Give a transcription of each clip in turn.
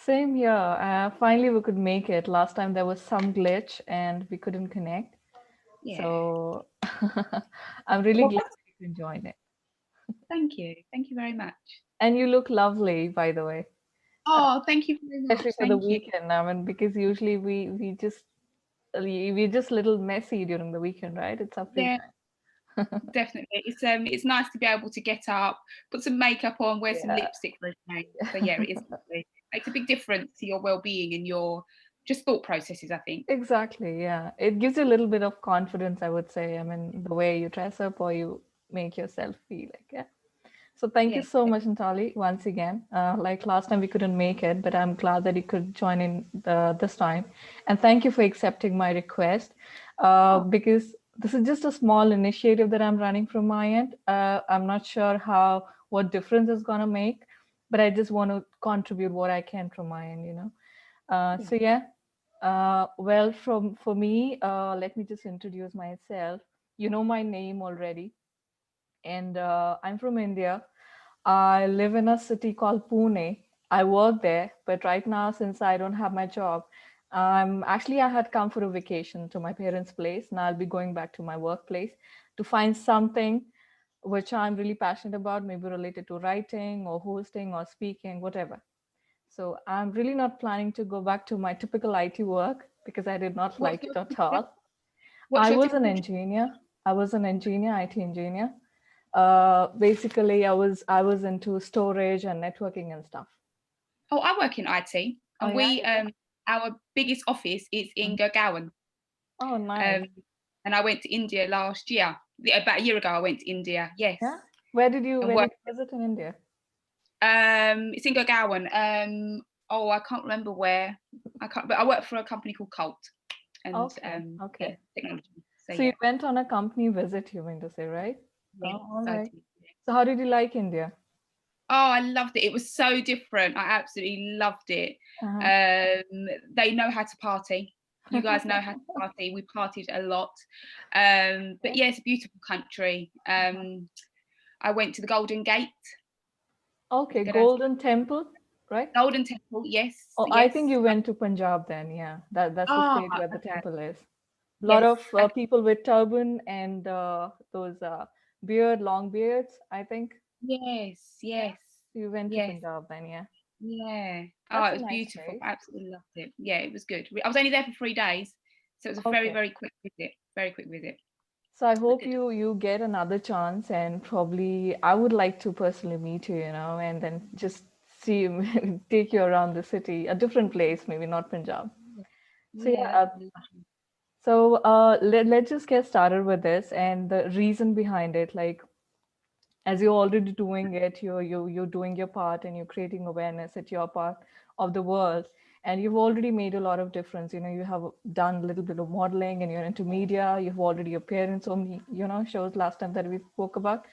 Same here. Finally, we could make it. Last time there was some glitch and we couldn't connect. Yeah. So I'm really Well, glad you can join it. thank you. Thank you very much. And you look lovely, by the way, Oh, thank you very much. especially for the Thank you. weekend. I mean, because usually we're just a little messy during the weekend, right? It's our free Yeah, time. definitely. It's nice to be able to get up, put some makeup on, wear some Yeah. lipstick for a change. So yeah, it is lovely. Makes a big difference to your well-being and your just thought processes, I think. Exactly, yeah. It gives you a little bit of confidence, I would say. I mean, the way you dress up or you make yourself feel like, yeah. So thank you Yes. so much, Natali, once again. Like last time we couldn't make it, but I'm glad that you could join in this time. And thank you for accepting my request, Oh, because this is just a small initiative that I'm running from my end. I'm not sure what difference it's gonna make, but I just want to contribute what I can from my end, you know. yeah. So yeah, well, for me, let me just introduce myself. You know my name already, and I'm from India. I live in a city called Pune. I work there, but right now, since I don't have my job, I had come for a vacation to my parents' place, and I'll be going back to my workplace to find something which I'm really passionate about, maybe related to writing or hosting or speaking, whatever. So I'm really not planning to go back to my typical IT work because I did not What's like your it at typical job? all. What's I your was an typical job? engineer. I was an engineer, IT engineer. Basically, I was into storage and networking and stuff. Oh, I work in IT, Oh and yeah, we you do? our biggest office is in Mhm. Gurgaon. Oh, nice. Um, and I went to India last year. Yeah, about a year ago, I went to India. Yes, Yeah. Where did you and where work. did you visit in India? It's in Gurgaon. Oh, I can't remember where. I can't. But I work for a company called Cult, and Okay, yeah, okay. technology. So So you yeah, went on a company visit, you mean to say, right? yes, Oh, all I right. did. Yeah. So how did you like India? Oh, I loved it. It was so different. I absolutely loved it. Uh-huh. They know how to party. You guys know how to party. We partied a lot. But Yeah. yeah, it's a beautiful country. Uh-huh. I went to the Golden Gate. Okay, Did I say Golden Temple, right? Golden Temple? Yes, Oh, I think yes. you went to Punjab then. Yeah, that's the Ah, state where the okay. temple is. A lot Yes. of people with turban and those long beards, I think. Yes, Yeah. yes, You went to yes, Punjab then, yeah. yeah. Oh, That's it a was nice beautiful. place. I absolutely loved it. Yeah, it was good. I was only there for 3 days, so it was a very, Okay. very quick visit. Very quick visit, So I but hope good. you get another chance, and probably I would like to personally meet you, you know, and then just see you, take you around the city, a different place, maybe not Punjab. Yeah, So yeah, yeah, that'd be lovely. so let's just get started with this and the reason behind it. Like, as you're already doing it, you're doing your part and you're creating awareness at your part of the world, and you've already made a lot of difference. You know, you have done a little bit of modeling and you're into media. You've already appeared in so many, shows last time that we spoke about.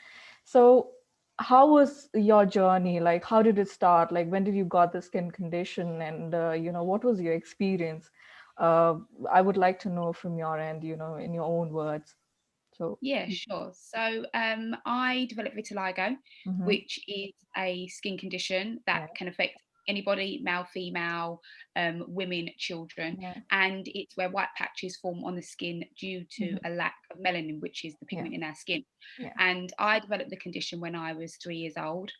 So how was your journey? Like, how did it start? Like, when did you got the skin condition, and what was your experience? I would like to know from your end, in your own words. So Yeah, sure. So I developed vitiligo, mhm. which is a skin condition that Yeah, can affect anybody, male, female, women, children, yeah, and it's where white patches form on the skin due to mhm. a lack of melanin, which is the Yeah, pigment in our skin. yeah. And I developed the condition when I was 3 years old.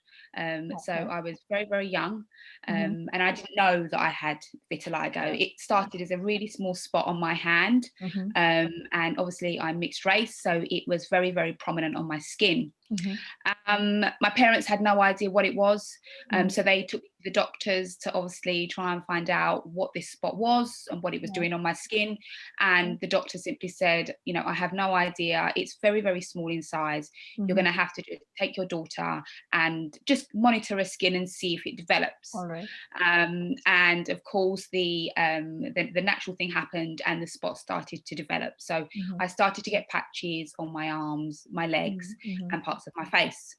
So Okay. I was very, very young, Mm-hmm. and I didn't know that I had vitiligo. Yeah. It started as a really small spot on my hand, Mm-hmm. and obviously I'm mixed race, so it was very, very prominent on my skin. Mm-hmm. My parents had no idea what it was, Mm-hmm. so they took me to the doctors to obviously try and find out what this spot was and what it was Yeah. doing on my skin. Yeah. And the doctor simply said, I have no idea. It's very, very small in size. You're Mm-hmm. going to have to take your daughter and just monitor her skin and see if it develops. All right. And of course, the natural thing happened, and the spot started to develop. So Mm-hmm. I started to get patches on my arms, my legs, Mm-hmm. and parts of my face.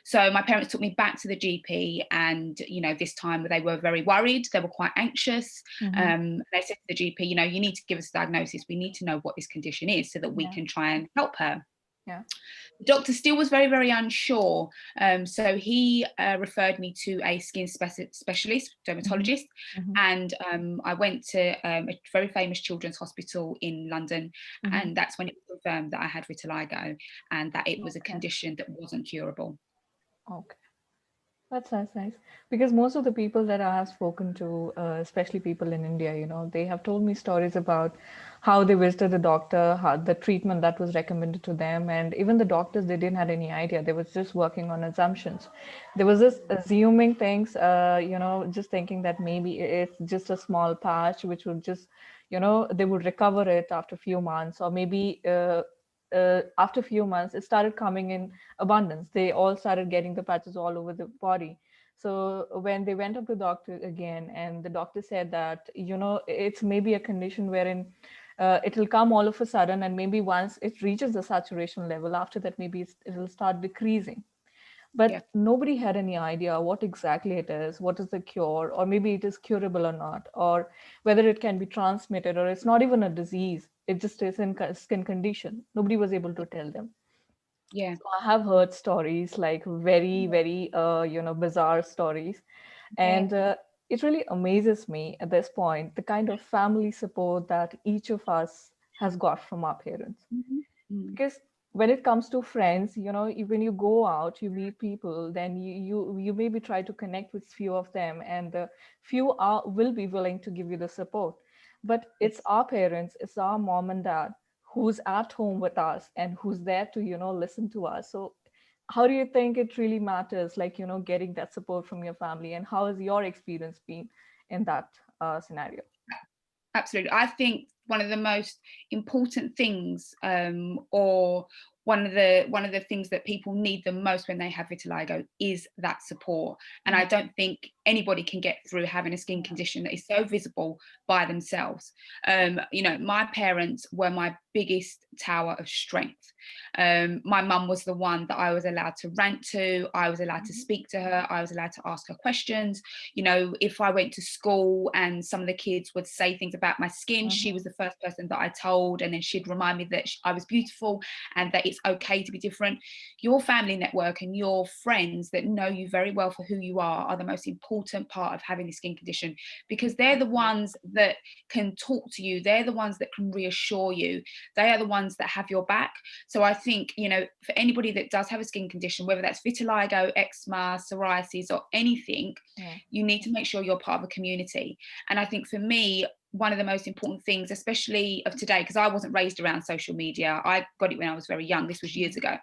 So my parents took me back to the GP, and this time they were very worried. They were quite anxious. Mm-hmm. They said to the GP, you need to give us a diagnosis. We need to know what this condition is so that we Yeah. can try and help her. Yeah. The doctor still was very, very unsure. So he referred me to a skin specialist, Hmm. dermatologist, Hmm. and I went to a very famous children's hospital in London, Hmm. and that's when it was confirmed that I had vitiligo and that it was a Okay. condition that wasn't curable. Okay. That's nice. Because most of the people that I have spoken to, especially people in India, they have told me stories about how they visited the doctor, how the treatment that was recommended to them, and even the doctors, they didn't have any idea. They was just working on assumptions. There was this assuming things, just thinking that maybe it's just a small patch, which would just, they would recover it after a few months, or maybe after a few months, it started coming in abundance. They all started getting the patches all over the body. So when they went up to the doctor again, and the doctor said that, it's maybe a condition wherein it will come all of a sudden, and maybe once it reaches the saturation level, after that, maybe it'll start decreasing. Yeah, But nobody had any idea what exactly it is, what is the cure, or maybe it is curable or not, or whether it can be transmitted, or it's not even a disease. It just is in skin condition. Nobody was able to tell them. yeah, So I have heard stories like very, very, bizarre stories. yeah. And it really amazes me at this point, the kind of family support that each of us has got from our parents. Mhm. Mm. Because when it comes to friends, when you go out, you meet people, then you maybe try to connect with few of them, and the few are will be willing to give you the support. But it's Yes. our parents, it's our mom and dad who's at home with us and who's there to listen to us. So how do you think it really matters, like, getting that support from your family, and how has your experience been in that scenario? Absolutely. I think one of the most important things, or one of the things that people need the most when they have vitiligo is that support. And I Mhm. don't think anybody can get through having a skin Yeah. condition that is so visible by themselves. My parents were my biggest tower of strength. My mum was the one that I was allowed to rant to. I was allowed to Mhm. speak to her. I was allowed to ask her questions. If I went to school and some of the kids would say things about my skin, she was Mhm. the first person that I told, and then she'd remind me that I was beautiful and that it's okay to be different. Your family network and your friends that know you very well for who you are the most important part of having this skin condition, because they're the Absolutely. ones that can talk to you. They're the ones that can reassure you. They are the ones that have your back. So I think, for anybody that does have a skin condition, whether that's vitiligo, eczema, psoriasis, or anything, Yeah. you need to make sure you're part of a community. And I think for me, one of the most important things, especially of today, because I wasn't raised around social media, I got it when I was very young, this was years Mhm. ago.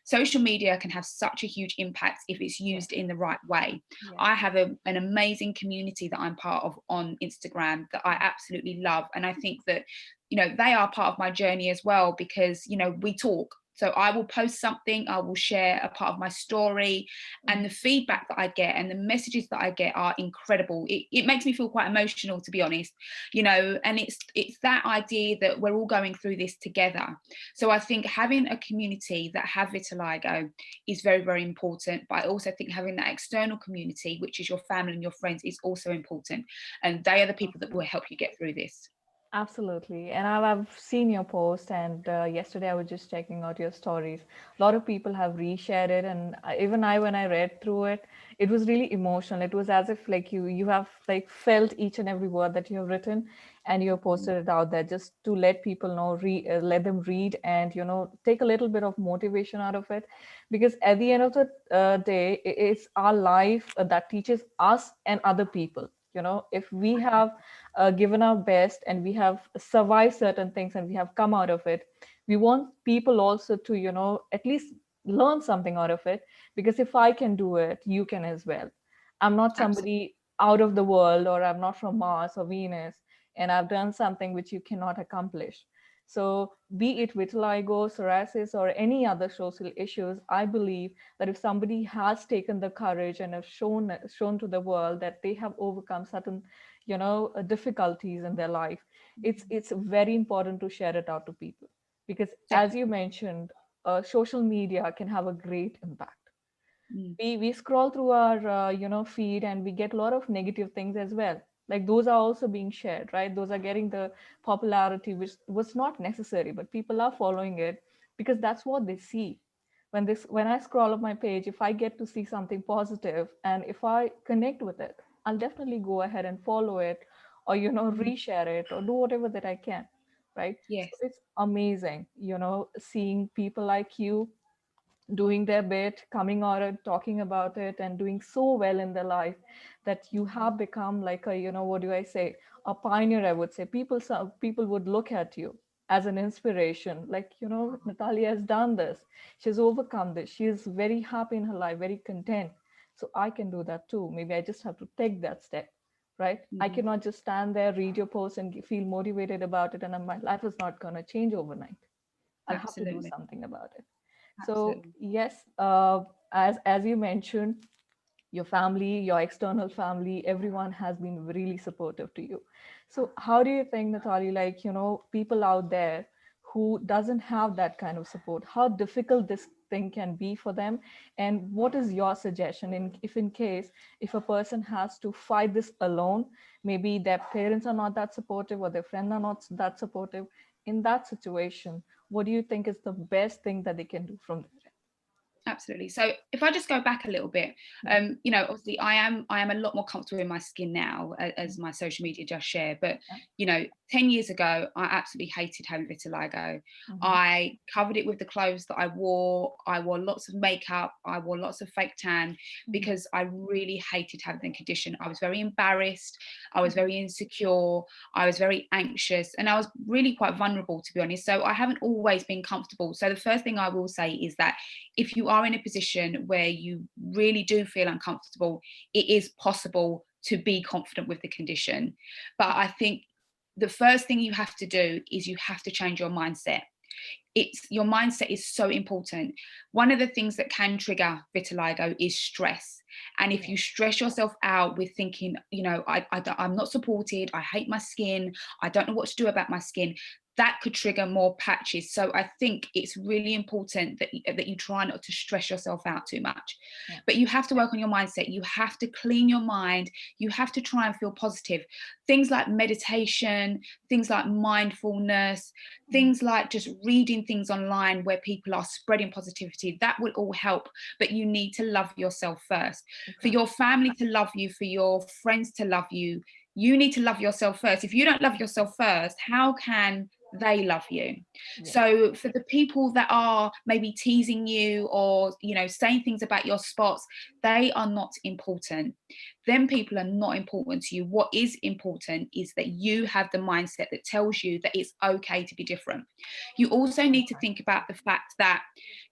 Social media can have such a huge impact if it's Yes. used in the right way. Yes. I have an amazing community that I'm part of on Instagram that I absolutely love. And I think that, they are part of my journey as well, because, we talk. So I will post something, I will share a part of my story, and the Mhm. feedback that I get and the messages that I get are incredible. It makes me feel quite emotional, to be honest, and it's that idea that we're all going through this together. So I think having a community that have vitiligo is very, very important. But I also think having that external community, which is your family and your friends, is also important. And they are the people that will help you get through this. Absolutely. And I've seen your post, and yesterday I was just checking out your stories. A lot of people have reshared it, and even when I read through it, it was really emotional. It was as if like you have like felt each and every word that you have written, and you have posted it out there just to let people know, let them read, and take a little bit of motivation out of it, because at the end of the day, it's our life that teaches us and other people. If we have given our best and we have survived certain things and we have come out of it, we want people also to at least learn something out of it, because if I can do it, you can as well. I'm not Absolutely. somebody out of the world, or I'm not from Mars or Venus, and I've done something which you cannot accomplish. So be it vitiligo, psoriasis, or any other social issues, I believe that if somebody has taken the courage and have shown to the world that they have overcome certain difficulties in their life, it's very important to share it out to people, because as you Definitely. mentioned, social media can have a great impact. Mm. We scroll through our feed, and we get a lot of negative things as well. Like those are also being shared, right? Those are getting the popularity which was not necessary, but people are following it. because that's what they see. When I scroll up my page, if I get to see something positive and if I connect with it, I'll definitely go ahead and follow it, or Mhm. reshare it, or do whatever that I can, right? So Yes. it's amazing, seeing people like you doing their bit, coming out and talking about it, and doing so well in their life, that you Mhm. have become like a, what do I say, a pioneer, I would say. Some people would look at you as an inspiration, like, Natalia has done this, she's overcome this, she is very happy in her life, very content. So I can do that too. Maybe I just have to take that step, right? I Mhm. cannot just stand there, read your post, and feel motivated about it, and my life is not going to change overnight. I'll have to do Absolutely. something about it. So Absolutely. yes, as you mentioned, your family, your external family, everyone has been really supportive to you. So how do you think, Natalie, like, people out there who doesn't have that kind of support, how difficult this thing can be for them? And what is your suggestion in case if a person has to fight this alone, maybe their parents are not that supportive or their friends are not that supportive, in that situation, what do you think is the best thing that they can do from there? Absolutely. So if I just go back a little bit, Yeah. obviously I am a lot more comfortable in my skin now, as my social media just share. But Yeah. 10 years ago, I absolutely hated having vitiligo. Mhm. I covered it with the clothes that I wore. I wore lots of makeup. I wore lots of fake tan Mhm. because I really hated having the condition. I was very embarrassed. I was Mhm. very insecure. I was very anxious, and I was really quite vulnerable, to be honest. So I haven't always been comfortable. So the first thing I will say is that if you are in a position where you really do feel uncomfortable, it is possible to be confident with the condition. But I think the first thing you have to do is you have to change your mindset. It's your mindset is so important. One of the things that can trigger vitiligo is stress. And if Yeah. you stress yourself out with thinking, I'm not supported, I hate my skin, I don't know what to do about my skin, that could trigger more patches. So I think it's really important that you try not to stress yourself out too much. Yeah. But you have to work on your mindset. You have to clean your mind. You have to try and feel positive. Things like meditation, things like mindfulness, Mhm. things like just reading things online where people are spreading positivity, that will all help. But you need to love yourself first. For Exactly. your family to love you, for your friends to love you need to love yourself first. If you don't love yourself first, how can they love you? Yes. So for the people that are maybe teasing you or saying things about your spots, they are not important. Them people are not important to you. What is important is that you have the mindset that tells you that it's okay to be different. You also need to think Exactly. about the fact that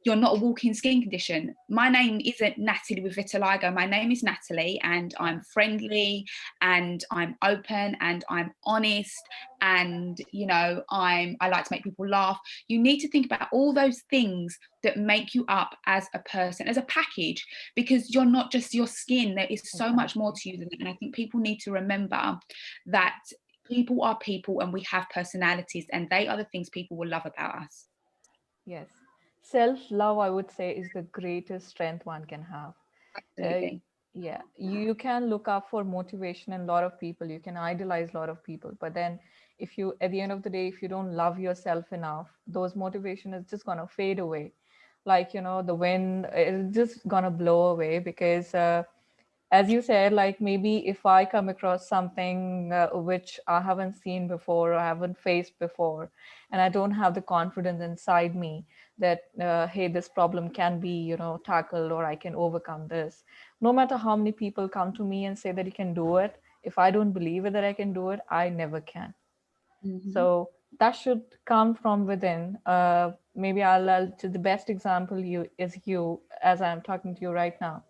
you're not a walking skin condition. My name isn't Natalie with vitiligo. My name is Natalie, and Yeah. I'm friendly, and I'm open, and I'm honest, and I like to make people laugh. You need to think about all those things that make you up as a person, as a package, because you're not just your skin. There is so much more Exactly. to you than that. And I think people need to remember that people are people and we have personalities, and they are the things people will love about us. Yes. Self love, I would say, is the greatest strength one can have. Uh, Absolutely. yeah, you can look up for motivation in a lot of people. You can idolize a lot of people, but then if you, at the end of the day, if you don't love yourself enough, those motivation is just gonna fade away. Like, the wind is just gonna blow away because as you said, like maybe if I come across something which I haven't seen before or I haven't faced before, and I don't have the confidence inside me that, hey, this problem can be, tackled, or I can overcome this. No matter how many people come to me and say that you can do it, if I don't believe it that I can do it, I never can. Hmm. So that should come from within. Maybe to the best example you is you, as I'm talking to you right now.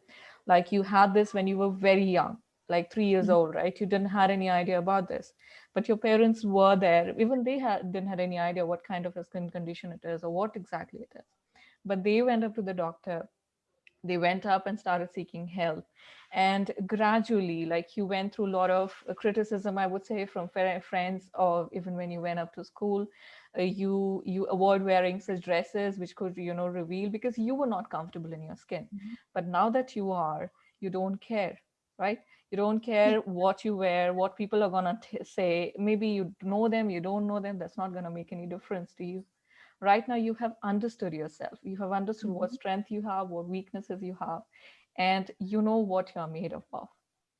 Like you had this when you were very young, like 3 years old, right? You didn't had any idea about this, but your parents were there. Even they didn't had any idea what kind of a skin condition it is or what exactly it is. But they went up to the doctor, they went up and started seeking help, and gradually, like, you went through a lot of criticism, I would say, from friends, or even when you went up to school, you avoid wearing such dresses which could, reveal, because you were not comfortable in your skin. But now that you are, you don't care, right? You don't Yeah. care what you wear, what people are gonna say. Maybe you know them, you don't know them, that's not gonna make any difference to you. Right now you have understood yourself, you have understood what Mhm. strength you have, what weaknesses you have, and you know what you're made of,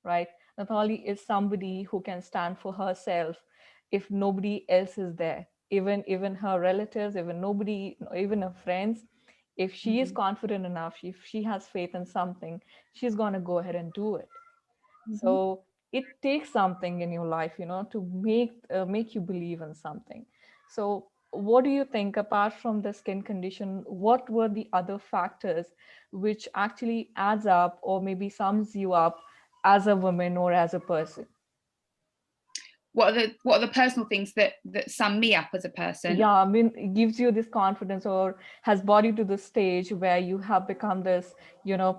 right? Natalie is somebody who can stand for herself if nobody else is there, even her relatives, even nobody, even her friends. If she is Mhm. confident enough, if she has faith in something, she's going to go ahead and do it. Mhm. So it takes something in your life, to make you believe in something. So what do you think, apart from the skin condition, what were the other factors which actually adds up or maybe sums you up as a woman or as a person? What are the personal things that sum me up as a person? Yeah, I mean, it gives you this confidence or has brought you to the stage where you have become this,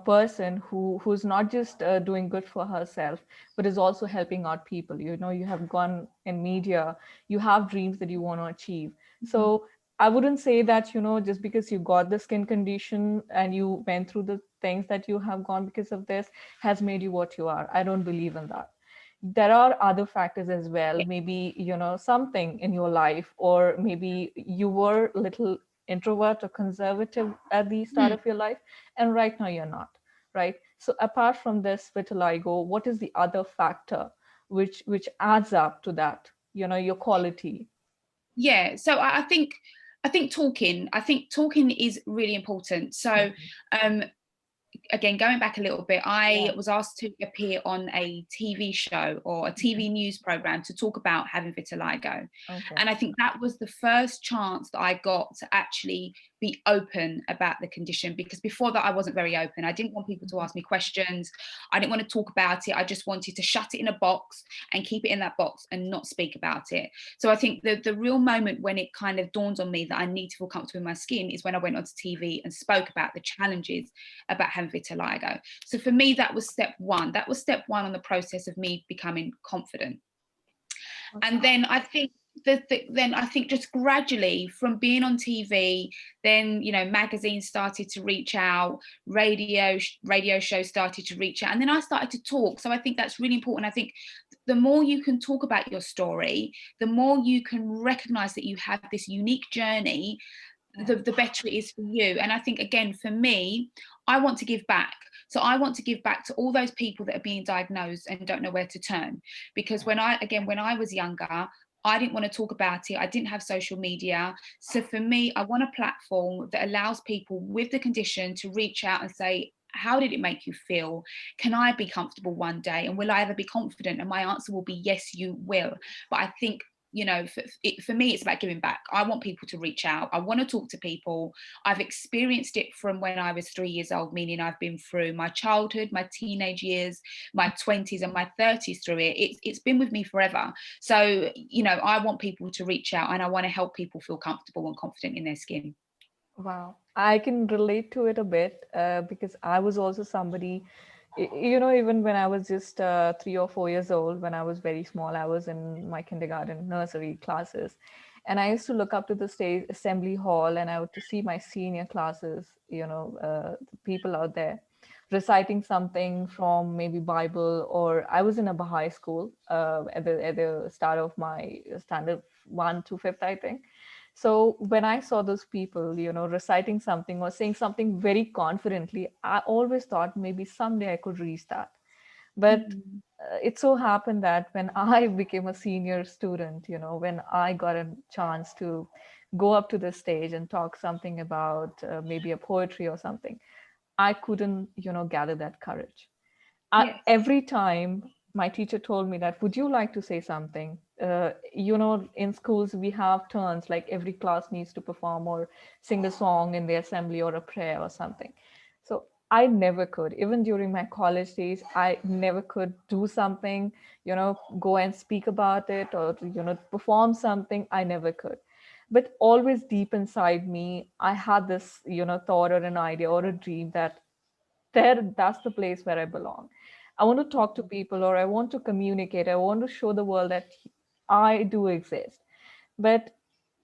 person who's not just doing good for herself, but is also helping out people. You have gone in media, you have dreams that you want to achieve. Mhm. So I wouldn't say that, just because you got the skin condition and you went through the things that you have gone because of this has made you what you are. I don't believe in that. There are other factors as well, Yeah. maybe something in your life, or maybe you were a little introvert or conservative at the start Hmm. of your life, and right now you're not, right? So apart from this vitiligo, what is the other factor which adds up to that, your quality? Yeah, so I think talking is really important. So Mhm. um again, going back a little bit, I Yeah. was asked to appear on a TV show or a TV news program to talk about having vitiligo. Okay. And I think that was the first chance that I got to actually be open about the condition, because before that I wasn't very open. I didn't want people to Mhm. ask me questions. I didn't want to talk about it. I just wanted to shut it in a box and keep it in that box and not speak about it. So I think the real moment when it kind of dawned on me that I need to feel comfortable in my skin is when I went onto TV and spoke about the challenges about having vitiligo. So for me, that was step one. That was step one on the process of me becoming confident. And Okay. then I think then I think just gradually from being on TV, then magazines started to reach out, radio shows started to reach out, and then I started to talk. So I think that's really important. I think the more you can talk about your story, the more you can recognize that you have this unique journey, Yeah. the better it is for you. And I think, again, for me, I want to give back. So I want to give back to all those people that are being diagnosed and don't know where to turn. Because when I was younger, I didn't want to talk about it. I didn't have social media. So for me, I want a platform that allows people with the condition to reach out and say, how did it make you feel? Can I be comfortable one day? And will I ever be confident? And my answer will be yes, you will. But I think, for me, it's about giving back. I want people to reach out. I want to talk to people. I've experienced it from when I was 3 years old, meaning I've been through my childhood, my teenage years, my 20s and my 30s through it. It's been with me forever. So, I want people to reach out, and I want to help people feel comfortable and confident in their skin. Wow, I can relate to it a bit because I was also somebody, even when I was just 3 or 4 years old, when I was very small, I was in my kindergarten, nursery classes. And I used to look up to the stage assembly hall and I would to see my senior classes, the people out there reciting something from maybe Bible, or I was in a Baha'i school at the start of my standard one to fifth, I think. So when I saw those people, reciting something or saying something very confidently, I always thought maybe someday I could reach that. But Mhm. it so happened that when I became a senior student, when I got a chance to go up to the stage and talk something about maybe a poetry or something, I couldn't, gather that courage. Yes. Every time my teacher told me that, would you like to say something? In schools, we have turns, like every class needs to perform or sing a song in the assembly or a prayer or something. So I never could, even during my college days, I never could do something, go and speak about it or, perform something. I never could. But always deep inside me, I had this, thought or an idea or a dream that that's the place where I belong. I want to talk to people, or I want to communicate. I want to show the world that I do exist. But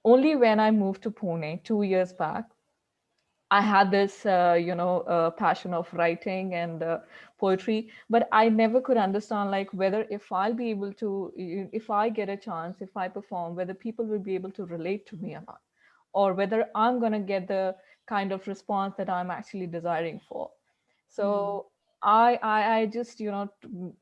only when I moved to Pune 2 years back, I had this, passion of writing and poetry, but I never could understand like whether if I'll be able to, if I get a chance, if I perform, whether people will be able to relate to me or not, or whether I'm going to get the kind of response that I'm actually desiring for. Mm. So I just,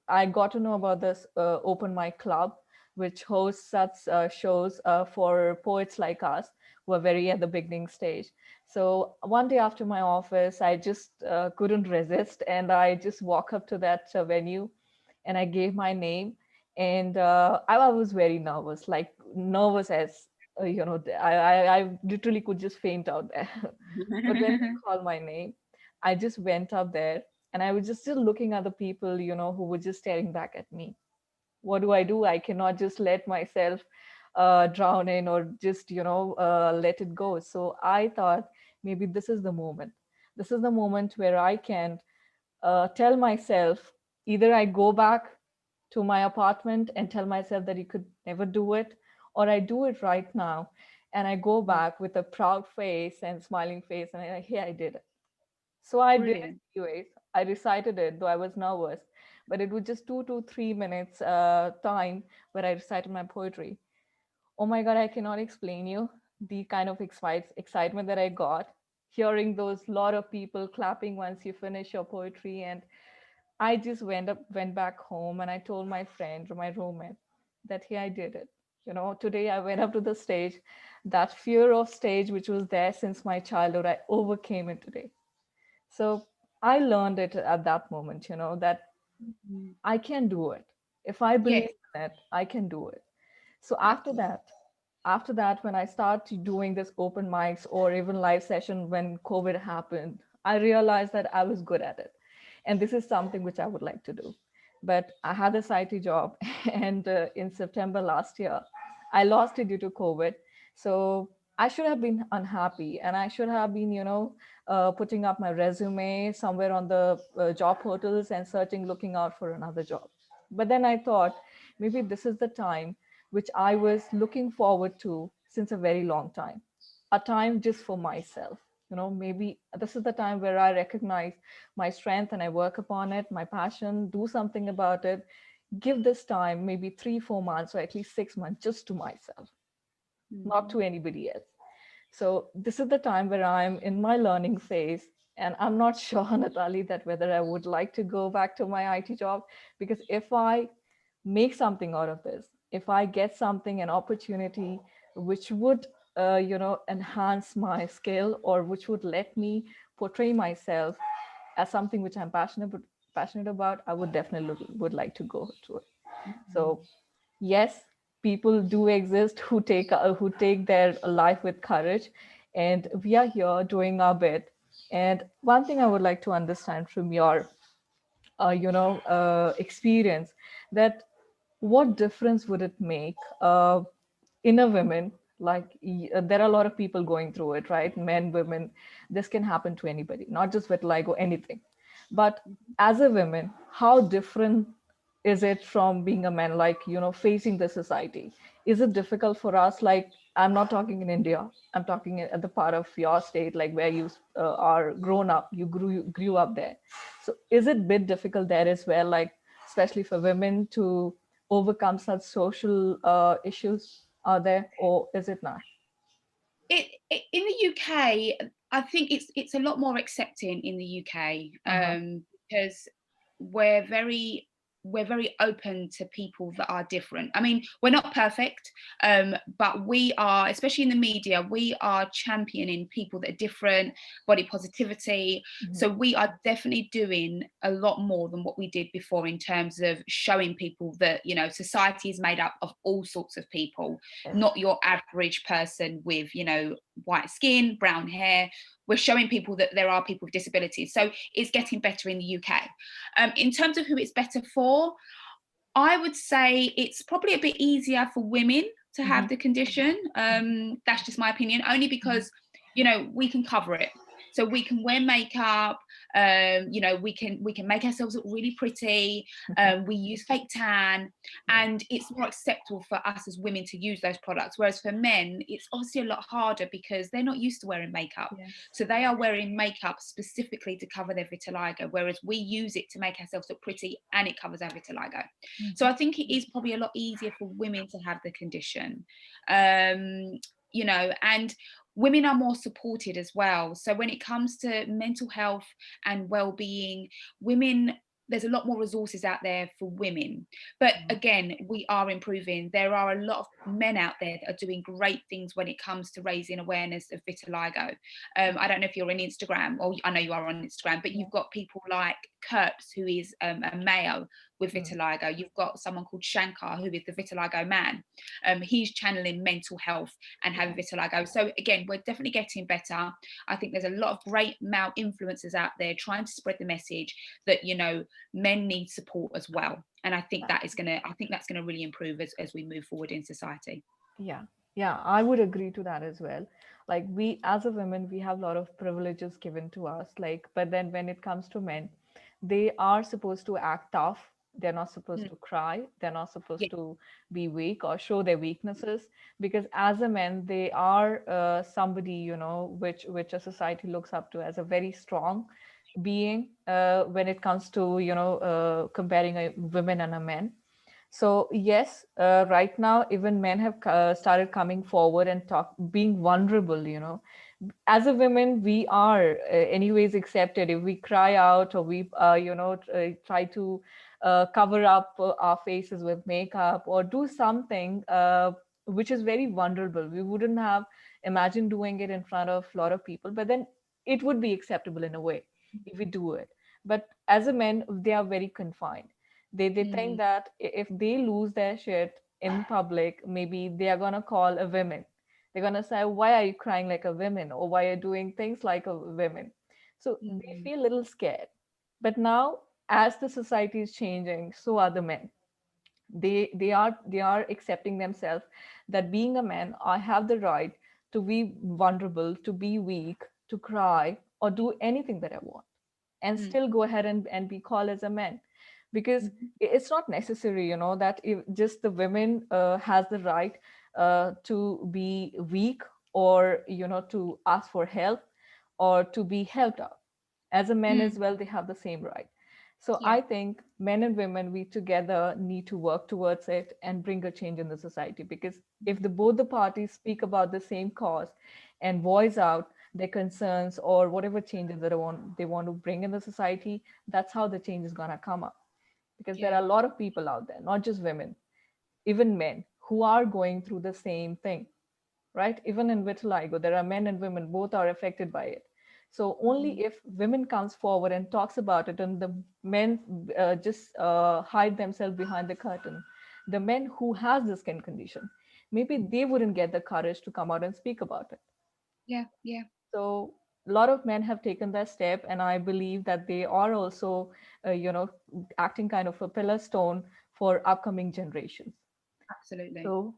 I got to know about this open mic club, which hosts such shows for poets like us who are very at the beginning stage. So one day after my office, I just couldn't resist, and I just walk up to that venue, and I gave my name, and I was very nervous, like nervous as I literally could just faint out there. But when they called my name, I just went up there, and I was just still looking at the people, who were just staring back at me. What do I do? I cannot just let myself drown in, or just let it go. So I thought, maybe this is the moment. This is the moment where I can tell myself, either I go back to my apartment and tell myself that you could never do it, or I do it right now, and I go back with a proud face and smiling face, and hey, I did it. So I did it Brilliant. anyways. I recited it, though I was nervous, but it was just 2 to 3 minutes time where I recited my poetry. Oh my God, I cannot explain you the kind of excitement that I got hearing those lot of people clapping once you finish your poetry. And I just went back home, and I told my friend or my roommate that, hey, I did it. Today I went up to the stage. That fear of stage, which was there since my childhood, I overcame it today. So I learned it at that moment, that Mhm. I can do it. If I Yes. believe in it, I can do it. So after that, when I started doing this open mics or even live session when COVID happened, I realized that I was good at it. And this is something which I would like to do. But I had this IT job, and in September last year, I lost it due to COVID. So I should have been unhappy, and I should have been, putting up my resume somewhere on the job portals and searching, looking out for another job. But then I thought, maybe this is the time which I was looking forward to since a very long time, a time just for myself. Maybe this is the time where I recognize my strength and I work upon it, my passion, do something about it, give this time, maybe 3, 4 months, or at least 6 months, just to myself, not Mhm. to anybody else. So this is the time where I'm in my learning phase. And I'm not sure, Natalie, that whether I would like to go back to my IT job, because if I make something out of this, if I get something, an opportunity which would, enhance my skill, or which would let me portray myself as something which I'm passionate about, I would definitely would like to go to it. So Mhm. yes, people do exist who take their life with courage, and we are here doing our bit. And one thing I would like to understand from your experience, that what difference would it make in a women, like there are a lot of people going through it, right? Men, women, this can happen to anybody, not just vitiligo, anything. But as a woman, how different is it from being a man, like facing the society? Is it difficult for us? Like, I'm not talking in India, I'm talking at the part of your state, like where you are grown up, you grew up there. So is it a bit difficult there as well, like especially for women to overcome such social issues? Are there, or is it not? It in the UK, I think it's a lot more accepting in the UK, Uh-huh. because we're very we're very open to people that are different. I mean, we're not perfect, but we are, especially in the media, we are championing people that are different, body positivity. Mhm. So we are definitely doing a lot more than what we did before in terms of showing people that, society is made up of all sorts of people, Yes. not your average person with, white skin, brown hair. We're showing people that there are people with disabilities. So it's getting better in the UK. In terms of who it's better for, I would say it's probably a bit easier for women to have Mhm. the condition. That's just my opinion, only Mhm. because, we can cover it. So we can wear makeup, we can make ourselves look really pretty. We use fake tan, Yeah. and it's more acceptable for us as women to use those products. Whereas for men, it's obviously a lot harder because they're not used to wearing makeup. Yes. So they are wearing makeup specifically to cover their vitiligo, whereas we use it to make ourselves look pretty and it covers our vitiligo. So Mhm. I think it is probably a lot easier for women to have the condition. And women are more supported as well. So when it comes to mental health and well-being, women, there's a lot more resources out there for women. But Mhm. again, we are improving. There are a lot of men out there that are doing great things when it comes to raising awareness of vitiligo. I don't know if you're on Instagram, or I know you are on Instagram, but Yeah. you've got people like Kurtz, who is a male with Mm. vitiligo. You've got someone called Shankar, who is the vitiligo man. He's channeling mental health and Yeah. having vitiligo. So again, we're definitely getting better. I think there's a lot of great male influencers out there trying to spread the message that, you know, men need support as well. And I think that is gonna, I think that's gonna really improve as we move forward in society. Yeah, yeah, I would agree to that as well. Like we, as a women, we have a lot of privileges given to us. Like, but then when it comes to men, they are supposed to act tough. They're not supposed Mm, to cry. They're not yeah, supposed to be weak or show their weaknesses. Because as a man, they are somebody, you know, which a society looks up to as a very strong being when it comes to, you know, comparing a women and a man. So yes, right now even men have started coming forward and talk, being vulnerable. You know, as a women, we are anyways accepted if we cry out or we, try to cover up our faces with makeup or do something which is very vulnerable. We wouldn't have imagined doing it in front of a lot of people, but then it would be acceptable in a way if we do it. But as a men, they are very confined. They think mm, that if they lose their shit in public, maybe they are gonna call a woman. They're gonna say, "Why are you crying like a woman?" or "Why are you doing things like a woman?" So they mm, feel a little scared. But now, as the society is changing, so are the men. They are accepting themselves that being a man, I have the right to be vulnerable, to be weak, to cry, or do anything that I want and mm, still go ahead and be called as a man, because mhm, it's not necessary, you know, that if just the women has the right to be weak, or you know, to ask for help or to be helped out. As a man mm, as well, they have the same right. So yeah, I think men and women, we together need to work towards it and bring a change in the society, because if the both the parties speak about the same cause and voice out their concerns or whatever changes that they want to bring in the society, that's how the change is going to come up. Because there yeah, are a lot of people out there, not just women, even men, who are going through the same thing, right? Even in vitiligo, there are men and women, both are affected by it. So only mm, if women comes forward and talks about it, and the men just hide themselves behind the curtain, the men who has the skin condition, maybe they wouldn't get the courage to come out and speak about it. yeah, yeah, So a lot of men have taken that step, and I believe that they are also, you know, acting kind of a pillar stone for upcoming generations. absolutely. So,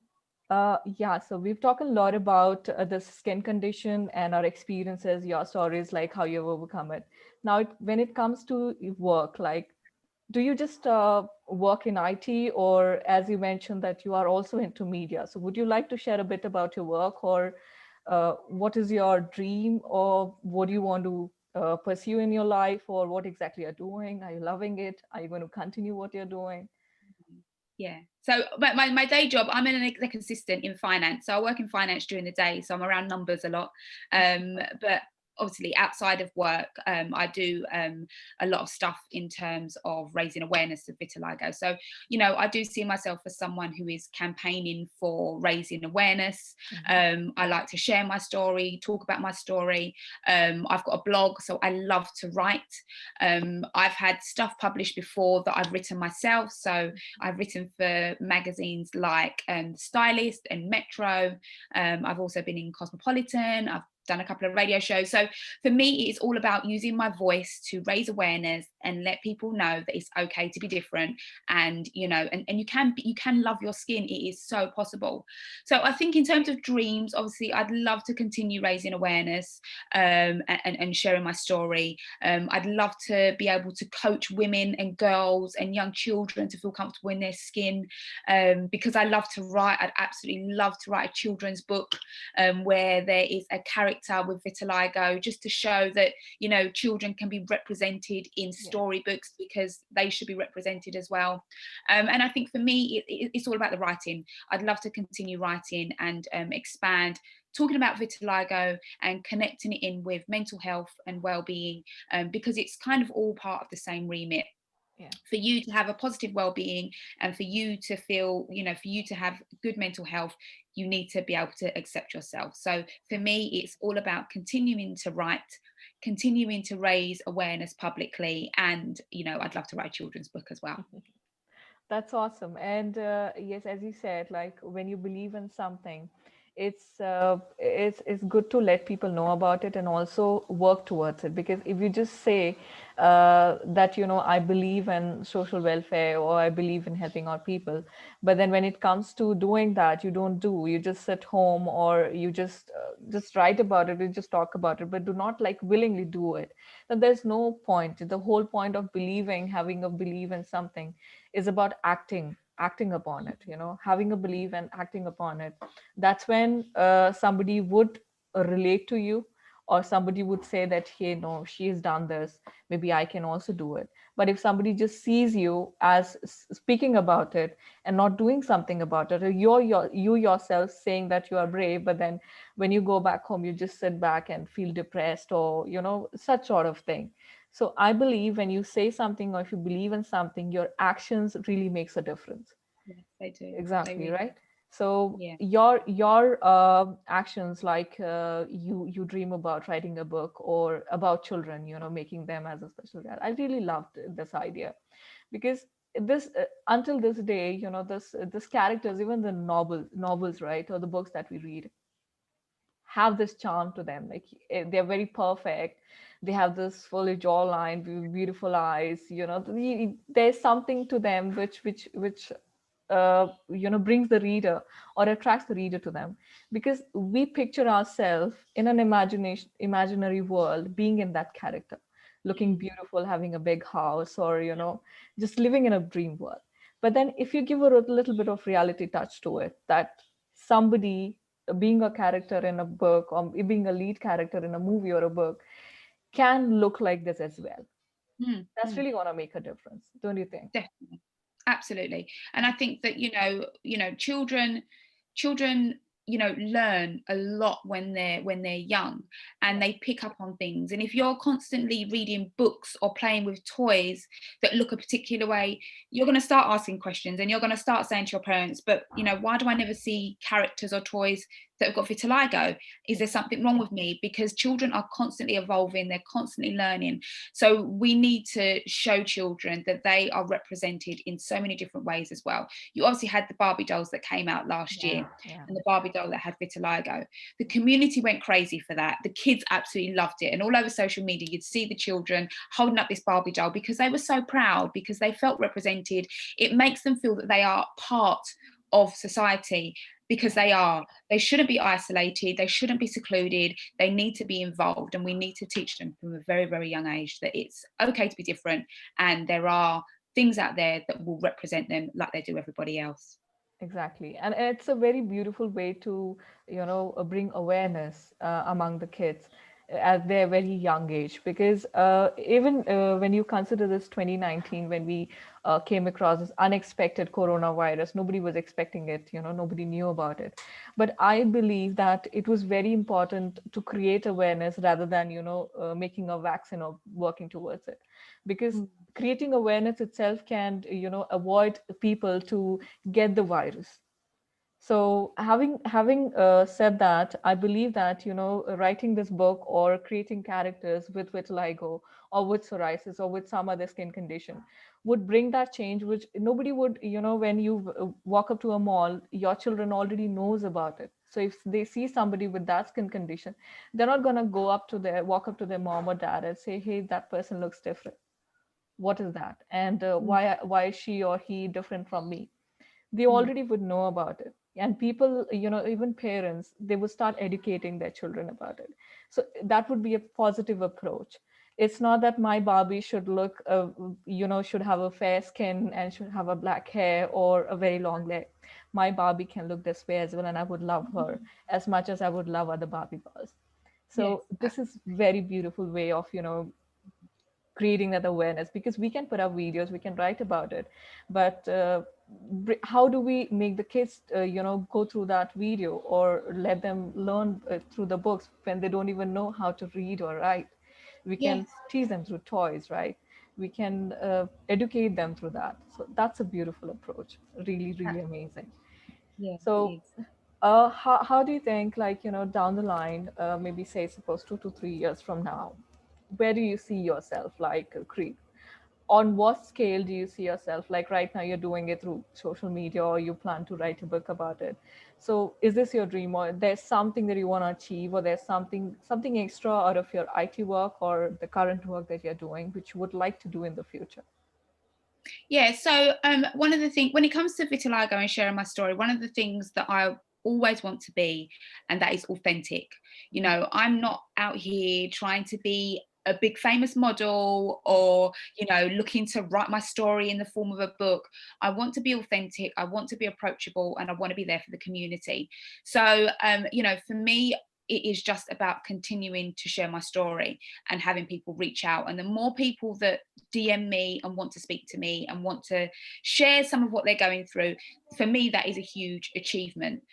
yeah, so we've talked a lot about the skin condition and our experiences, your stories, like how you've overcome it. Now, when it comes to work, like, do you just work in IT, or as you mentioned that you are also into media? So, would you like to share a bit about your work, or what is your dream, or what do you want to pursue in your life, or what exactly you're doing? Are you loving it? Are you going to continue what you're doing? Yeah. So my day job, I'm an exec assistant in finance. So I work in finance during the day. So I'm around numbers a lot. But obviously outside of work, I do a lot of stuff in terms of raising awareness of vitiligo. So, you know, I do see myself as someone who is campaigning for raising awareness. Mhm. I like to share my story, talk about my story. I've got a blog, so I love to write. I've had stuff published before that I've written myself. So I've written for magazines like Stylist and Metro. I've also been in Cosmopolitan. I've done a couple of radio shows. So for me, it's all about using my voice to raise awareness and let people know that it's okay to be different. And, you know, and you can love your skin. It is so possible. So I think in terms of dreams, obviously, I'd love to continue raising awareness and sharing my story. I'd love to be able to coach women and girls and young children to feel comfortable in their skin, because I love to write. I'd absolutely love to write a children's book where there is a character character with vitiligo, just to show that, you know, children can be represented in Yeah. storybooks because they should be represented as well. And I think for me, it's all about the writing. I'd love to continue writing and expand, talking about vitiligo and connecting it in with mental health and well-being, because it's kind of all part of the same remit. Yeah. For you to have a positive well-being and for you to feel, you know, for you to have good mental health, you need to be able to accept yourself. So for me, it's all about continuing to write, continuing to raise awareness publicly, and, you know, I'd love to write a children's book as well. That's awesome. And yes, as you said, like when you believe in something, it's good to let people know about it and also work towards it. Because if you just say that, you know, I believe in social welfare or I believe in helping out people, but then when it comes to doing that, you don't do. You just sit home or you just write about it, you just talk about it, but do not like willingly do it. Then there's no point. The whole point of believing, having a belief in something, is about acting upon it, you know, having a belief and acting upon it. That's when somebody would relate to you, or somebody would say that, hey, no, she has done this, maybe I can also do it. But if somebody just sees you as speaking about it and not doing something about it, or you yourself saying that you are brave, but then when you go back home you just sit back and feel depressed, or you know, such sort of thing. So I believe when you say something or if you believe in something, your actions really makes a difference. Yes, they do. They Exactly, really right? do. So Yeah. your actions, like you dream about writing a book or about children, you know, making them as a special guide. I really loved this idea, because this until this day, you know, this characters, even the novels, right, or the books that we read, have this charm to them. Like they're very perfect. They have this fully jawline, beautiful eyes. You know, there's something to them which you know, brings the reader or attracts the reader to them, because we picture ourselves in an imaginary world, being in that character, looking Mm. beautiful, having a big house, or you know, just living in a dream world. But then if you give a little bit of reality touch to it, that somebody being a character in a book or being a lead character in a movie or a book can look like this as well, Mm. that's Mm. really going to make a difference, don't you think? Definitely. Absolutely. And I think that, children, learn a lot when they're young, and Yeah. they pick up on things. And if you're constantly reading books or playing with toys that look a particular way, you're going to start asking questions, and you're going to start saying to your parents, but why do I never see characters or toys that have got vitiligo? Is there something wrong with me? Because children are constantly evolving, they're constantly learning. So we need to show children that they are represented in so many different ways as well. You obviously had the Barbie dolls that came out last Yeah. year, Yeah. and the Barbie doll that had vitiligo. The community went crazy for that. The kids absolutely loved it. And all over social media, you'd see the children holding up this Barbie doll because they were so proud, because they felt represented. It makes them feel that they are part of society, because Yeah. they are. They shouldn't be isolated. They shouldn't be secluded. They need to be involved. And we need to teach them from a very, very young age that it's okay to be different. And there are things out there that will represent them like they do everybody else. Exactly. And it's a very beautiful way to, you know, bring awareness among the kids at their very young age. Because even when you consider this 2019, when we came across this unexpected coronavirus, nobody was expecting it, you know, nobody knew about it. But I believe that it was very important to create awareness rather than, you know, making a vaccine or working towards it. Because Mm. creating awareness itself can, you know, avoid people to get the virus. So having said that, I believe that, you know, writing this book or creating characters with vitiligo or with psoriasis or with some other skin condition would bring that change, which nobody would, you know, when you walk up to a mall, your children already knows about it. So if they see somebody with that skin condition, they're not gonna go up to their walk up to their mom or dad and say, hey, that person looks different. What is that? And Mm. why is she or he different from me? They Mm. already would know about it. And people, you know, even parents, they would start educating their children about it. So that would be a positive approach. It's not that my Barbie should look you know, should have a fair skin and should have a black hair or a very long leg. My Barbie can look this way as well, and I would love her as much as I would love other Barbie dolls. Yes. So this is very beautiful way of, creating that awareness, because we can put up videos, we can write about it, but how do we make the kids go through that video, or let them learn through the books when they don't even know how to read or write? We can Yes. teach them through toys, right? We can educate them through that. So that's a beautiful approach, really, really amazing. Yeah, it So is. how do you think, like, down the line, maybe say, suppose 2 to 3 years from now, where do you see yourself, like, Creep? On what scale do you see yourself? Like right now, you're doing it through social media, or you plan to write a book about it. So is this your dream, or there's something that you want to achieve, or there's something extra out of your IT work or the current work that you're doing, which you would like to do in the future? Yeah, so one of the things when it comes to vitiligo and sharing my story, one of the things that I always want to be, and that is authentic. You know, I'm not out here trying to be a big famous model, or looking to write my story in the form of a book. I want to be authentic, I want to be approachable, and I want to be there for the community. So for me, it is just about continuing to share my story and having people reach out. And the more people that DM me and want to speak to me and want to share some of what they're going through, for me, that is a huge achievement.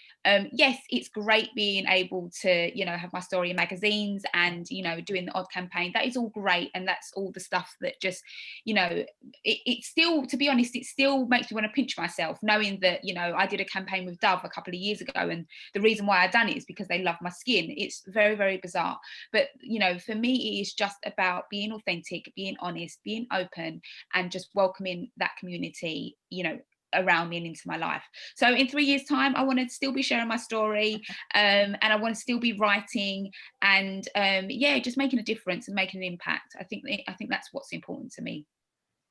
Yes, it's great being able to, have my story in magazines and, doing the odd campaign. That is all great. And that's all the stuff that just, it still, to be honest, it still makes me want to pinch myself, knowing that, I did a campaign with Dove a couple of years ago. And the reason why I done it is because they love my skin. It's very, very bizarre. But, for me, it is just about being authentic, being honest, being open, and just welcoming that community, around me and into my life. So in 3 years' time, I want to still be sharing my story, and I want to still be writing, and yeah, just making a difference and making an impact. I think that's what's important to me.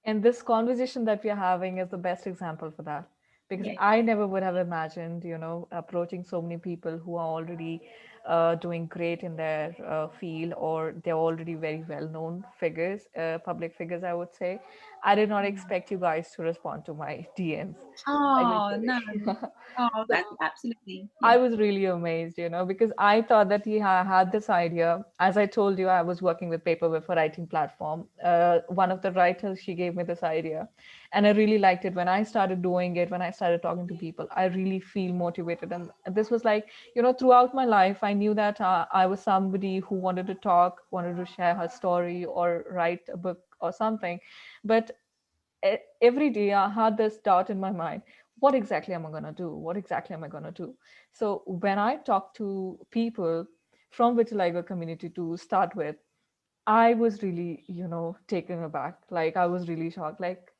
And this conversation that we're having is the best example for that. Because Yes. I never would have imagined, approaching so many people who are already doing great in their field, or they're already very well known figures, public figures, I would say. I did not Mm. expect you guys to respond to my DMs, I should Oh no. say. Oh, So that's absolutely, I yeah. was really amazed, because I thought that he had this idea. As I told you, I was working with Paper with a writing platform. One of the writers, she gave me this idea, and I really liked it. When I started doing it, when I started talking to people, I really feel motivated. And this was like, throughout my life, I knew that I was somebody who wanted to talk, wanted to share her story, or write a book or something. But every day I had this doubt in my mind. What exactly am I going to do? What exactly am I going to do? So when I talk to people from vitiligo community to start with, I was really, taken aback. Like, I was really shocked. Like,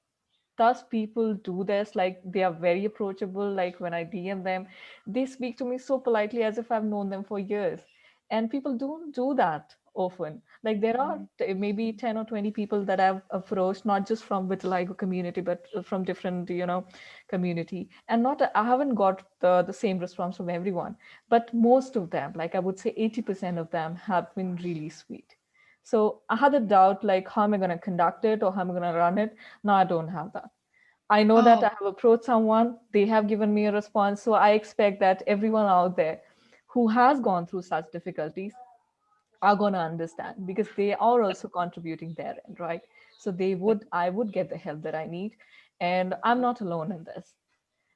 thus people do this, like, they are very approachable. Like, when I DM them, they speak to me so politely as if I've known them for years. And people don't do that often. Like, there are maybe 10 or 20 people that I've approached, not just from vitiligo community, but from different, community. And not, I haven't got the same response from everyone, but most of them, like, I would say 80% of them have been really sweet. So I had a doubt, like, how am I going to conduct it, or how am I going to run it? No, I don't have that. I know that Oh, I have approached someone, they have given me a response. So I expect that everyone out there who has gone through such difficulties are going to understand, because they are also contributing their end, right? So I would get the help that I need. And I'm not alone in this,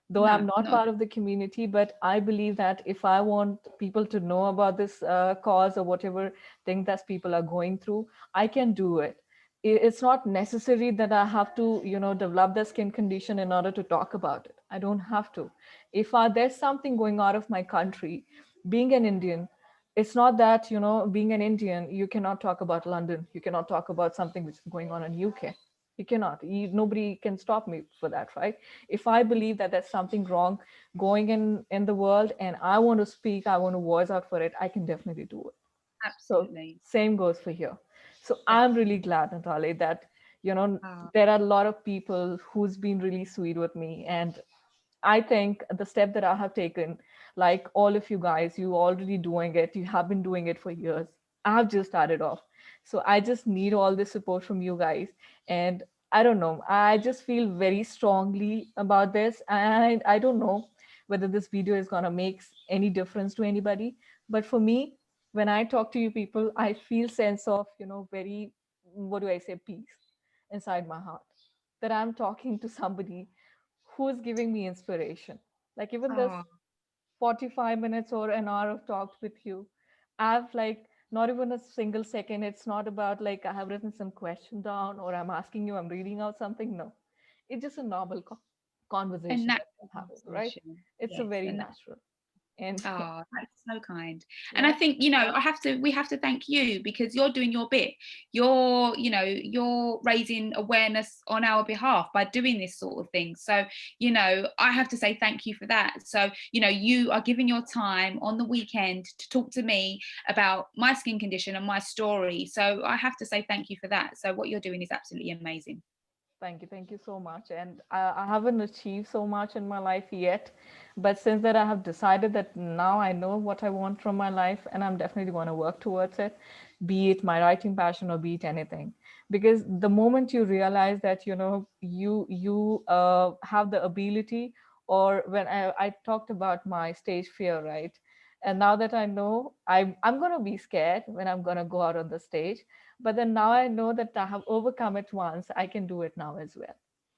though no, I'm not not. part of the community. But I believe that if I want people to know about this cause, or whatever thing that people are going through, I can do it. It's not necessary that I have to, develop the skin condition in order to talk about it. I don't have to. If there's something going out of my country, being an Indian, it's not that, being an Indian, you cannot talk about London, you cannot talk about something which is going on in UK. You cannot. Nobody can stop me for that, right? If I believe that there's something wrong going in the world, and I want to speak, I want to voice out for it, I can definitely do it. So Absolutely. same goes for here. So I'm Definitely. really glad, Natalie, that you know Oh, there are a lot of people who's been really sweet with me. And I think the step that I have taken, like all of you guys, you already doing it. You have been doing it for years. I have just started off. So I just need all the support from you guys. And I don't know, I just feel very strongly about this. And I don't know whether this video is going to make any difference to anybody. But for me, When I talk to you people, I feel sense of, very, what do I say, peace inside my heart, that I'm talking to somebody who is giving me inspiration. Like even this Oh, 45 minutes or an hour of talk with you, I've like not even a single second. It's not about like I have written some question down or I'm asking you, I'm reading out something. No, it's just a normal a conversation that natural we're having, right? conversation. It's a Yes, very and natural. And oh, that's so kind. And I yeah, think, we have to thank you because you're doing your bit. You're raising awareness on our behalf by doing this sort of thing. So, I have to say thank you for that. So, you are giving your time on the weekend to talk to me about my skin condition and my story. So I have to say thank you for that. So what you're doing is absolutely amazing. thank you so much. And I haven't achieved so much in my life yet, but since that I have decided that now I know what I want from my life, and I'm definitely going to work towards it, be it my writing passion or be it anything. Because the moment you realize that you have the ability, or when I talked about my stage fear, right? And now that I know, I'm gonna be scared when I'm gonna go out on the stage, but then now I know that I have overcome it once, I can do it now as well.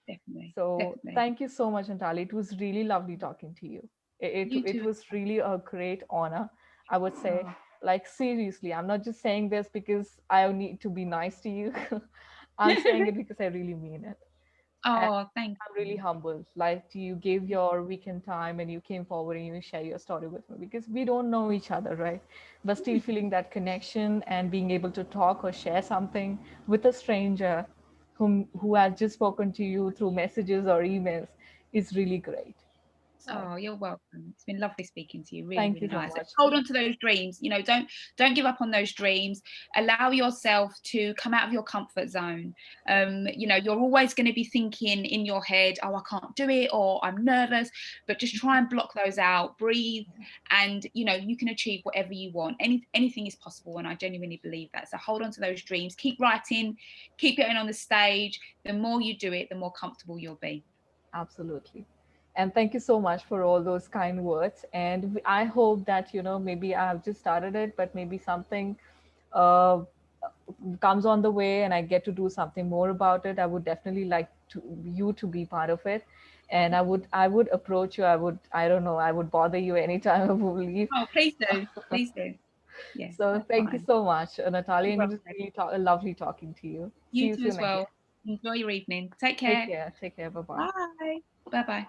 Definitely, So definitely. thank you so much, Natalie. It was really lovely talking to you. You It too. was really a great honor, I would say. Oh. Like, seriously, I'm not just saying this because I need to be nice to you. I'm saying it because I really mean it. And Oh, thank I'm really you. humbled. Like, you gave your weekend time and you came forward and you share your story with me because we don't know each other, right? But still feeling that connection and being able to talk or share something with a stranger who has just spoken to you through messages or emails is really great. Right. Oh, you're welcome. It's been lovely speaking to you. Really, Thank really you so nice. much. Hold on to those dreams. Don't give up on those dreams. Allow yourself to come out of your comfort zone. You're always going to be thinking in your head, "Oh, I can't do it," or "I'm nervous." But just try and block those out. Breathe, and you can achieve whatever you want. Anything is possible, and I genuinely believe that. So hold on to those dreams. Keep writing. Keep getting on the stage. The more you do it, the more comfortable you'll be. Absolutely. And thank you so much for all those kind words. And I hope that, maybe I have just started it, but maybe something uh, comes on the way and I get to do something more about it. I would definitely like you to be part of it. And I would approach you. I don't know, I would bother you anytime I believe. Oh, please do. Please do. Yeah, So that's thank you fine. so much, Natalia. You're And it was welcome. really lovely talking to you. See You you too as soon again. well. Enjoy your evening. Take Take care. care. Take care. Bye bye. Bye. Bye bye.